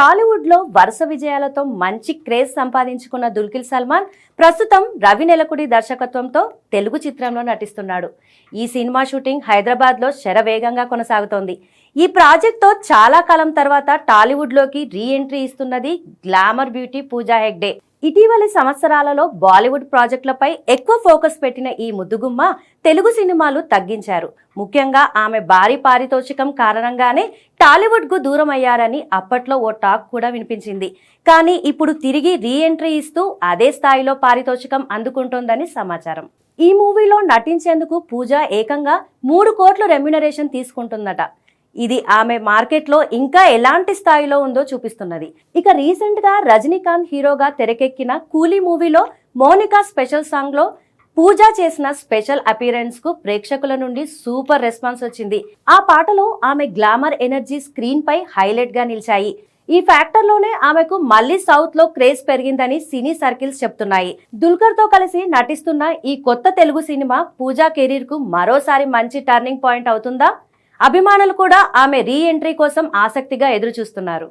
టాలీవుడ్ లో వరుస విజయాలతో మంచి క్రేజ్ సంపాదించుకున్న దుల్కర్ సల్మాన్ ప్రస్తుతం రవి నెలకుడి దర్శకత్వంతో తెలుగు చిత్రంలో నటిస్తున్నాడు. ఈ సినిమా షూటింగ్ హైదరాబాద్ లో శరవేగంగా కొనసాగుతోంది. ఈ ప్రాజెక్ట్ తో చాలా కాలం తర్వాత టాలీవుడ్ లోకి రీ ఎంట్రీ ఇస్తున్నది గ్లామర్ బ్యూటీ పూజా హెగ్డే. ఇటీవలి సంవత్సరాలలో బాలీవుడ్ ప్రాజెక్టులపై ఎక్కువ ఫోకస్ పెట్టిన ఈ ముద్దుగుమ్మ తెలుగు సినిమాలు తగ్గించారు. ముఖ్యంగా ఆమె భారీ పారితోషికం కారణంగానే టాలీవుడ్ కు దూరం అయ్యారని అప్పట్లో ఓ టాక్ కూడా వినిపించింది. కానీ ఇప్పుడు తిరిగి రీ ఎంట్రీ ఇస్తూ అదే స్థాయిలో పారితోషికం అందుకుంటోందని సమాచారం. ఈ మూవీలో నటించేందుకు పూజ ఏకంగా 3 కోట్ల రెమ్యునరేషన్ తీసుకుంటుందట. ఇది ఆమె మార్కెట్లో ఇంకా ఎలాంటి స్థాయిలో ఉందో చూపిస్తున్నది. ఇక రీసెంట్ గా రజనీకాంత్ హీరోగా తెరకెక్కిన కూలీ మూవీలో మోనికా స్పెషల్ సాంగ్ లో పూజ చేసిన స్పెషల్ అపీరెన్స్ కు ప్రేక్షకుల నుండి సూపర్ రెస్పాన్స్ వచ్చింది. ఆ పాటలో ఆమె గ్లామర్ ఎనర్జీ స్క్రీన్ పై హైలైట్ గా నిలిచాయి. ఈ ఫ్యాక్టర్ లోనే ఆమెకు మళ్లీ సౌత్ లో క్రేజ్ పెరిగిందని సినీ సర్కిల్స్ చెప్తున్నాయి. దుల్కర్ తో కలిసి నటిస్తున్న ఈ కొత్త తెలుగు సినిమా పూజా కెరీర్ కు మరోసారి మంచి టర్నింగ్ పాయింట్ అవుతుందా? అభిమానులు కూడా ఆమె రీ ఎంట్రీ కోసం ఆసక్తిగా ఎదురు చూస్తున్నారు.